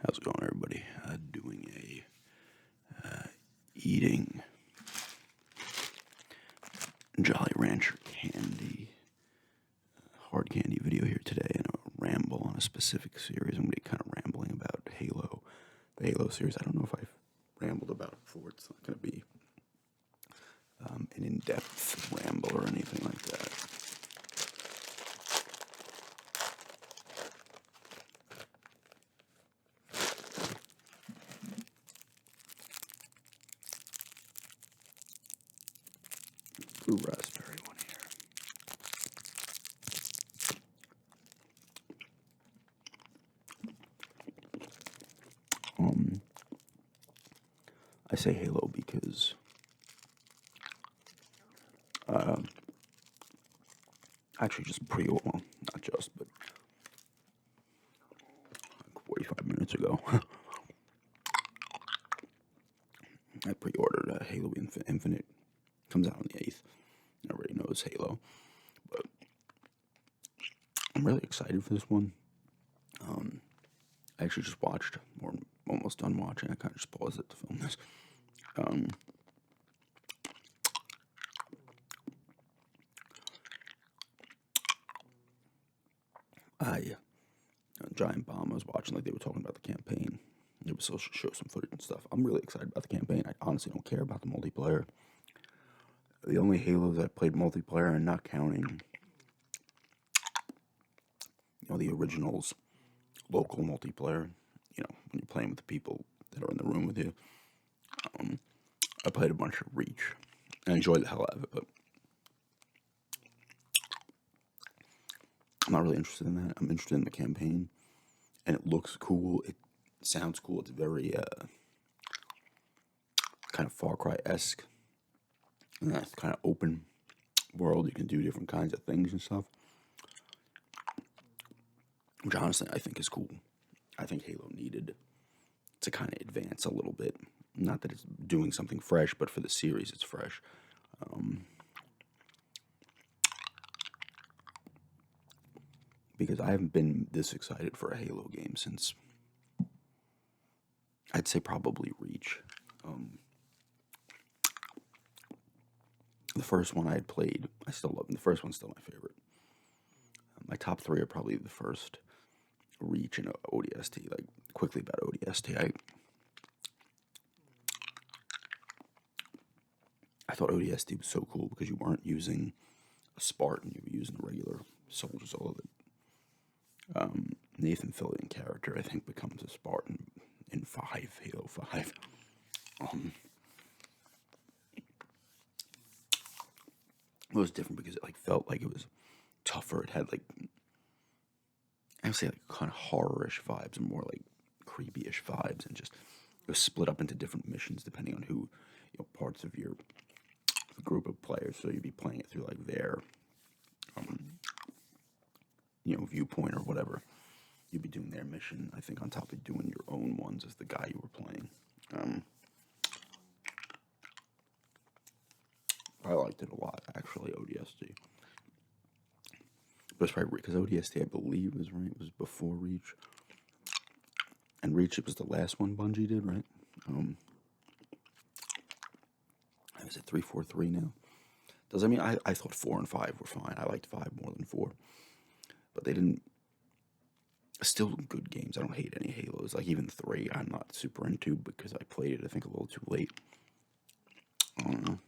How's it going, everybody? Doing a eating Jolly Rancher candy, hard candy video here today, and a ramble on a specific series. I'm going to be kind of rambling about Halo, the Halo series. I don't know if I've rambled about it before. It's not going to be an in-depth ramble or anything like that. Blue raspberry one here. I say Halo because actually just well, not just, but like 45 minutes ago, I pre-ordered Halo Infinite. Comes out on the 8th. Everybody knows Halo, but I'm really excited for this one. I actually just watched, or almost done watching. I kind of just paused it to film this. Giant Bomb, I was watching, like, they were talking about the campaign. They would show some footage and stuff. I'm really excited about the campaign. I honestly don't care about the multiplayer. The only Halos I played multiplayer, and not counting, the originals, local multiplayer, when you're playing with the people that are in the room with you. I played a bunch of Reach. I enjoyed the hell out of it, but I'm not really interested in that. I'm interested in the campaign, and it looks cool. It sounds cool. It's very kind of Far Cry-esque. And that's kind of open world. You can do different kinds of things and stuff, which honestly I think is cool. I think Halo needed to kind of advance a little bit. Not that it's doing something fresh, but for the series, it's fresh. Because I haven't been this excited for a Halo game since, I'd say, probably Reach. The first one I had played, I still love them. The first one's still my favorite. My top three are probably the first, Reach, and ODST. Like, quickly about ODST, I thought ODST was so cool because you weren't using a Spartan, you were using the regular soldiers all of it. Nathan Fillion character, I think, becomes a Spartan in Halo 5. It was different because it felt like it was tougher. It had I would say kind of horror-ish vibes and more like creepy-ish vibes, and just it was split up into different missions depending on who, parts of your group of players. So you'd be playing it through their viewpoint or whatever. You'd be doing their mission, I think, on top of doing your own ones as the guy you were playing. I liked it a lot, actually, ODST. But it's probably because ODST, I believe, was before Reach. And Reach, it was the last one Bungie did, right? Is it 343 now? Does that mean I thought 4 and 5 were fine? I liked 5 more than 4. But they didn't. Still good games. I don't hate any Halos. Like, even 3, I'm not super into because I played it, I think, a little too late. I don't know.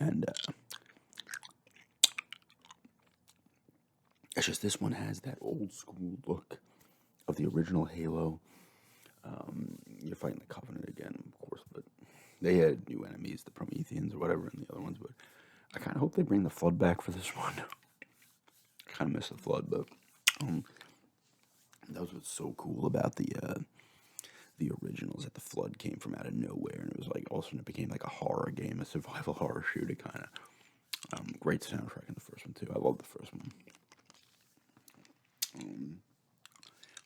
And it's just this one has that old school look of the original Halo. You're fighting the Covenant again, of course, but they had new enemies, the Prometheans or whatever, in the other ones. But I kind of hope they bring the Flood back for this one. I kind of miss the Flood, but that was what's so cool about the originals, that the Flood came from out of nowhere, and it was all of a sudden it became like a horror game, a survival horror shooter kind of. Great soundtrack in the first one too. I love the first one.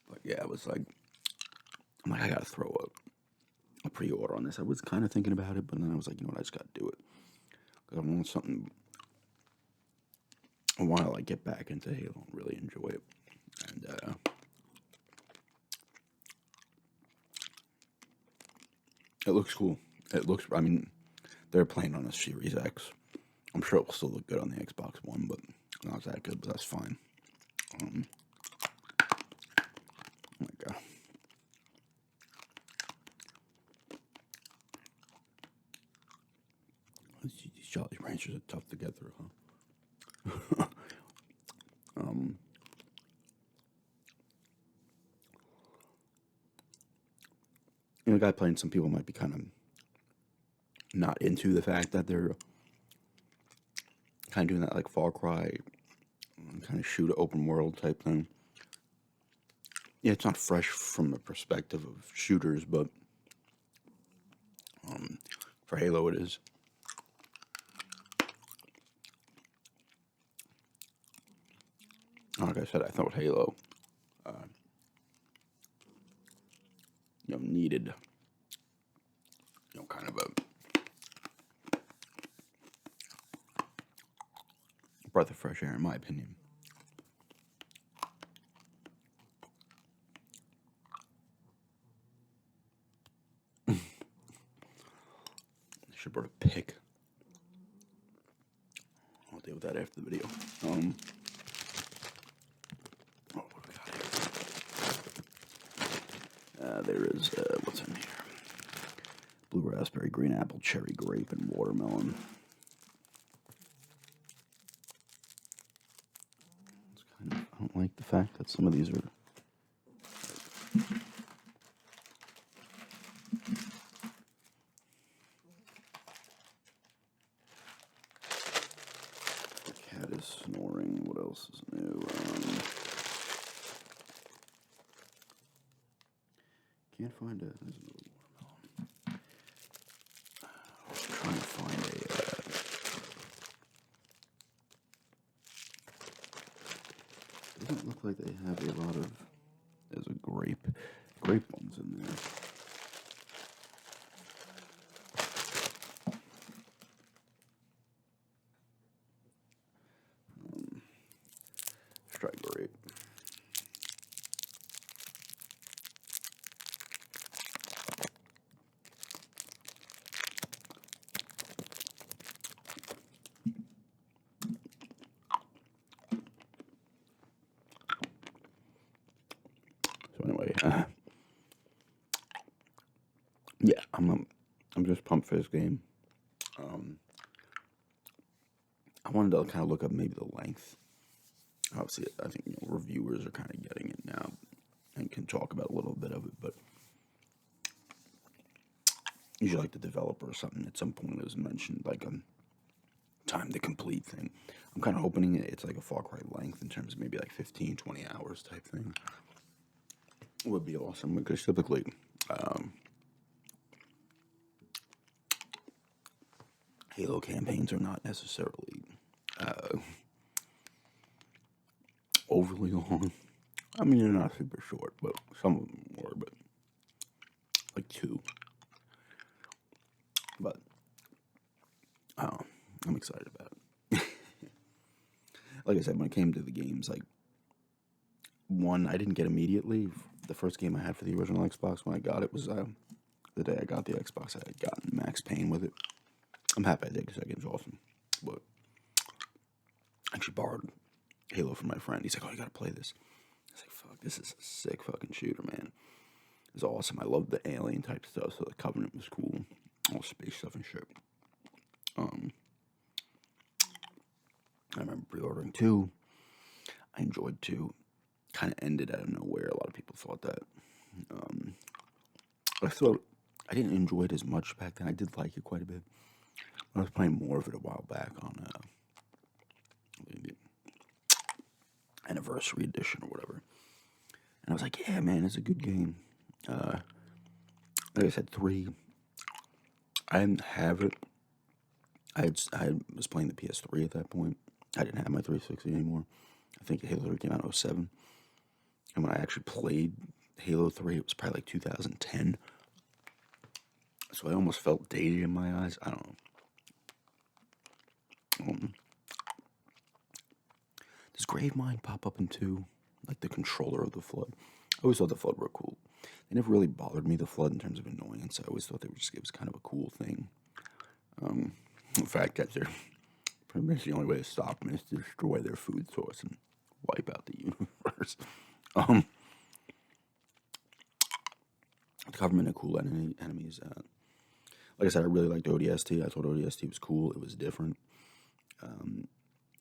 But yeah, it was I'm I gotta throw a pre-order on this. I was kind of thinking about it, but then I was like, you know what, I just gotta do it. Because I want something I want to like get back into Halo and really enjoy it. And it looks cool. It looks. I mean, they're playing on a Series X. I'm sure it will still look good on the Xbox One, but not that good. But that's fine. Oh my god. These Jolly Ranchers are tough to get through, huh? Guy playing, some people might be kind of not into the fact that they're kind of doing that like Far Cry kind of shoot open world type thing. Yeah, it's not fresh from the perspective of shooters, but for Halo it is. Like I said, I thought Halo, needed, kind of a breath of fresh air, in my opinion. I should have brought a pick. I'll deal with that after the video. What do we got here? There is, what's in here? Blue raspberry, green apple, cherry grape, and watermelon. It's kind of, I don't like the fact that some of these are the cat is snoring. What else is new? Can't find it. There's another watermelon. I was trying to find a. Doesn't look like they have a lot of. There's a grape ones in there. Let's try grape. So anyway, yeah, I'm just pumped for this game. I wanted to kind of look up maybe the length. Obviously, I think reviewers are kind of getting it now and can talk about a little bit of it, but usually like the developer or something at some point has mentioned like a time to complete thing. I'm kind of hoping it's like a Far Cry length in terms of maybe like 15, 20 hours type thing. Would be awesome because typically Halo campaigns are not necessarily overly long. I mean, they're not super short, but some of them were, but like 2. But I'm excited about it. Like I said, when it came to the games, like one I didn't get immediately. The first game I had for the original Xbox when I got it was the day I got the Xbox. I had gotten Max Payne with it. I'm happy I did because that game's awesome. But I actually borrowed Halo from my friend. He's like, "Oh, you gotta play this." I was like, "Fuck, this is a sick fucking shooter, man. It's awesome. I love the alien type stuff. So the Covenant was cool, all space stuff and shit." I remember pre-ordering 2. I enjoyed 2. Kind of ended out of nowhere. A lot of people thought that. I thought I didn't enjoy it as much back then. I did like it quite a bit. I was playing more of it a while back on the anniversary edition or whatever. And I was like, yeah, man, it's a good game. Like I said, 3. I didn't have it. I was playing the PS3 at that point. I didn't have my 360 anymore. I think Halo 3 came out in 2007. And when I actually played Halo 3, it was probably like 2010. So I almost felt dated in my eyes. I don't know. Does Gravemind pop up in 2? Like the controller of the Flood. I always thought the Flood were cool. They never really bothered me, the Flood, in terms of annoyance. I always thought it was kind of a cool thing. The fact that they're pretty much the only way to stop them is to destroy their food source and wipe out the universe. The government are cool enemies. Like I said, I really liked ODST. I thought ODST was cool. It was different.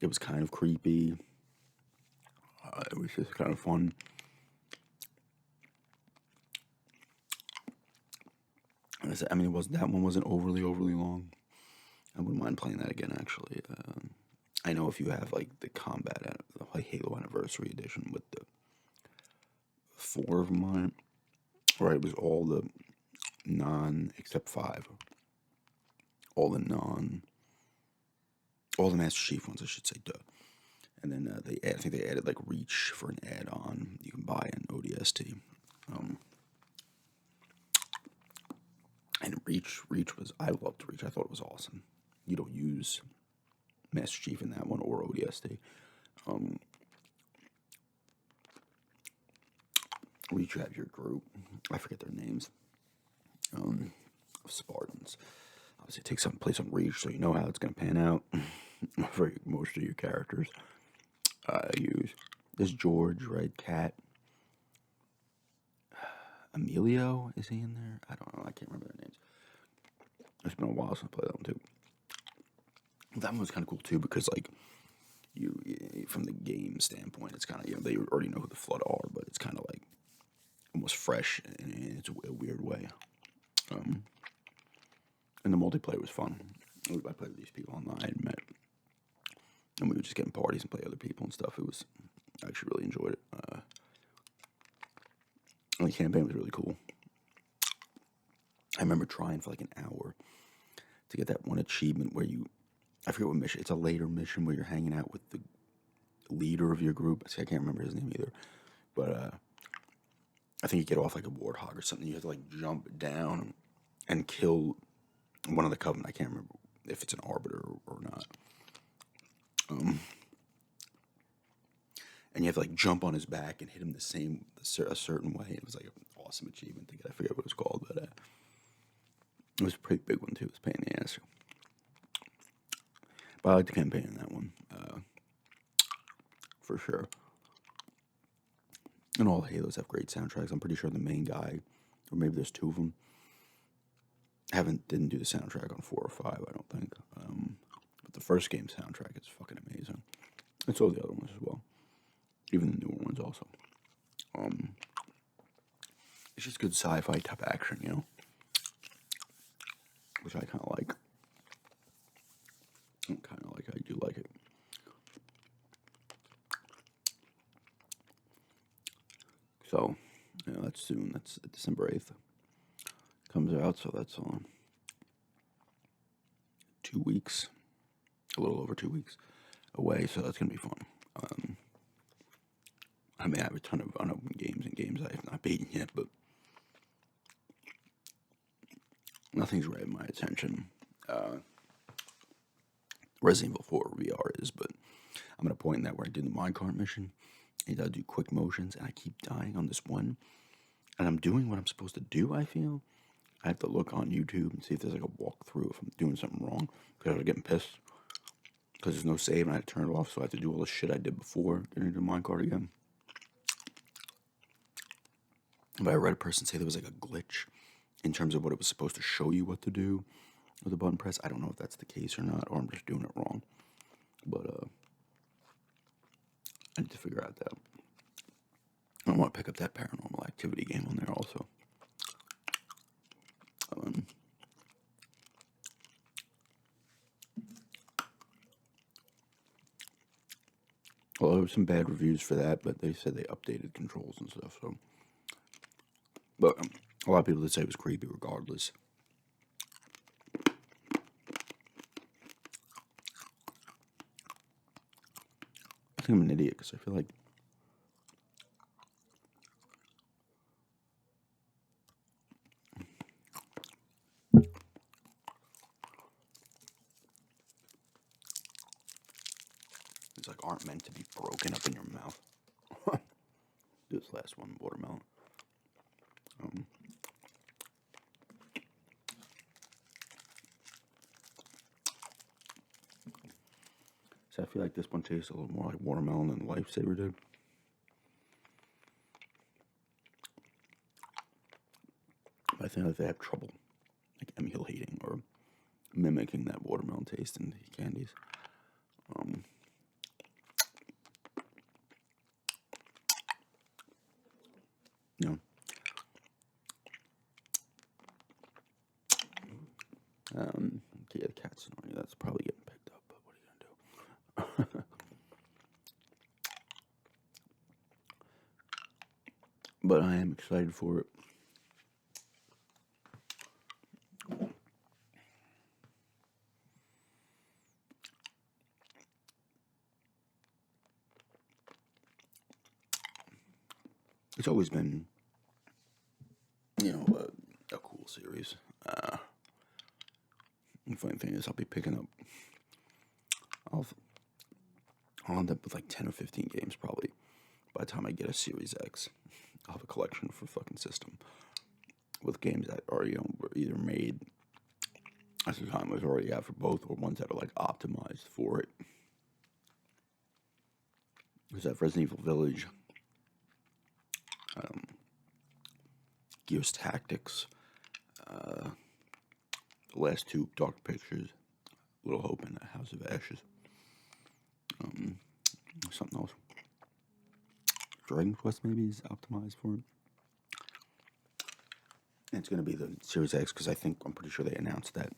It was kind of creepy. It was just kind of fun. I mean, that one wasn't overly long. I wouldn't mind playing that again, actually. I know if you have like the combat, the Halo Anniversary Edition with the 4 of mine, right? It was all the except 5. All the Master Chief ones, I should say, duh. And then I think they added like Reach for an add-on you can buy in ODST. And Reach I loved Reach. I thought it was awesome. You don't use Master Chief in that one or ODST. Reach, you have your group. I forget their names. Spartans. Obviously, it takes some place on Reach, so you know how it's going to pan out for most of your characters. There's George, right? Cat. Emilio, is he in there? I don't know. I can't remember their names. It's been a while since I played that one too. That one was kind of cool too because, like, you from the game standpoint, it's kind of, they already know who the Flood are, but it's kind of like almost fresh in it's a weird way. And the multiplayer was fun. I played with these people online and met, and we would just get in parties and play other people and stuff. I actually really enjoyed it. And the campaign was really cool. I remember trying for like an hour to get that one achievement where I forget what mission, it's a later mission where you're hanging out with the leader of your group. I can't remember his name either. But I think you get off like a warthog or something. You have to like jump down and kill one of the Covenant. I can't remember if it's an Arbiter or not. And you have to like jump on his back and hit him a certain way. It was like an awesome achievement to get. I forget what it was called, but it was a pretty big one too. It was a pain in the ass. But I like the campaign in that one, for sure. And all the Halos have great soundtracks. I'm pretty sure the main guy, or maybe there's 2 of them, didn't do the soundtrack on 4 or 5. I don't think. But the first game soundtrack is fucking amazing. And so the other ones as well, even the newer ones also. It's just good sci-fi type action, which I kind of like. I do like it. So, that's soon. That's December 8th. Comes out, so that's on 2 weeks. A little over 2 weeks away, so that's going to be fun. I mean, I have a ton of unopened games I have not beaten yet, but nothing's grabbed my attention. Resident Evil 4 VR is, but I'm at a point in that where I did the minecart mission, and I do quick motions, and I keep dying on this one, and I'm doing what I'm supposed to do, I feel. I have to look on YouTube and see if there's like a walkthrough if I'm doing something wrong, because I was getting pissed, because there's no save, and I had to turn it off, so I have to do all the shit I did before getting into the minecart again. But I read a person say there was like a glitch in terms of what it was supposed to show you what to do with the button press. I don't know if that's the case or not, or I'm just doing it wrong. But I need to figure out that. I want to pick up that Paranormal Activity game on there also. Well, there were some bad reviews for that, but they said they updated controls and stuff. So, but a lot of people did say it was creepy regardless. I think I'm an idiot because I feel like things like aren't meant to be broken up in your mouth. This last one, watermelon. So I feel like this one tastes a little more like watermelon than Lifesaver did. I think that they have trouble like emulating or mimicking that watermelon taste in the candies. You know, yeah, the cat's annoying. That's probably getting picked up, but what are you gonna do? But I am excited for it. It's always been, a cool series. The funny thing is, I'll be picking up. I'll end up with like 10 or 15 games probably by the time I get a Series X. I'll have a collection for fucking system with games that are, were either made at the time was already out for both, or ones that are like optimized for it. There's that Resident Evil Village, Gears Tactics, the last two Dark Pictures, Little Hope, and House of Ashes. Something else. Dragon Quest maybe is optimized for it. And it's going to be the Series X because I'm pretty sure they announced that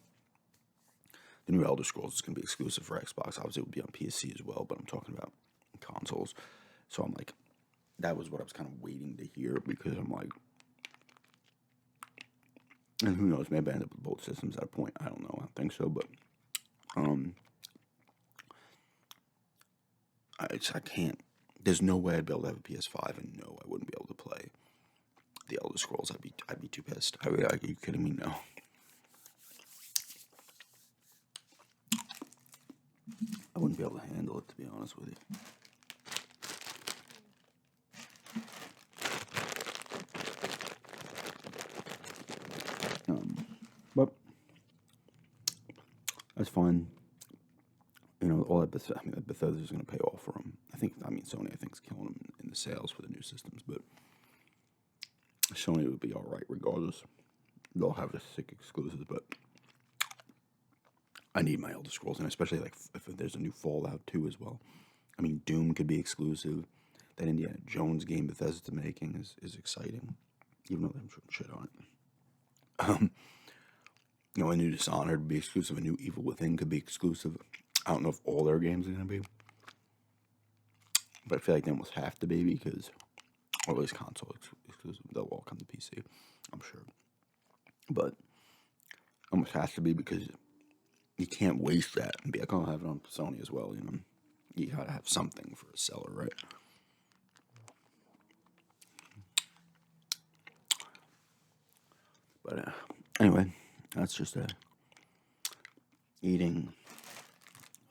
the new Elder Scrolls is going to be exclusive for Xbox. Obviously, it will be on PC as well, but I'm talking about consoles. So I'm like, that was what I was kind of waiting to hear because I'm like, and who knows, maybe I end up with both systems at a point. I don't know. I don't think so, but I can't. There's no way I'd be able to have a PS5, and no, I wouldn't be able to play the Elder Scrolls. I'd be too pissed. Are you kidding me? No. I wouldn't be able to handle it, to be honest with you. But that's fine. All that Bethesda's going to pay off for them. Sony, I think, is killing them in the sales for the new systems, but Sony would be all right regardless. They'll have the sick exclusives, but I need my Elder Scrolls, and especially like if there's a new Fallout 2 as well. Doom could be exclusive. That Indiana Jones game Bethesda's making is exciting, even though they're shit on it. A new Dishonored would be exclusive. A new Evil Within could be exclusive. I don't know if all their games are going to be, but I feel like they almost have to be because, or at least console exclusive. They'll all come to PC, I'm sure. But almost has to be because you can't waste that and be like, I'll have it on Sony as well. You gotta have something for a seller, right? But anyway, that's just eating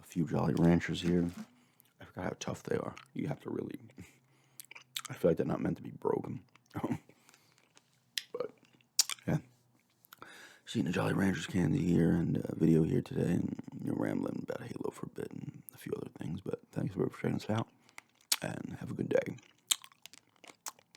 a few Jolly Ranchers here. I forgot how tough they are. You have to really. I feel like they're not meant to be broken. But yeah, just eating a Jolly Ranchers candy here and a video here today, and rambling about Halo for a bit and a few other things. But thanks for checking us out, and have a good day.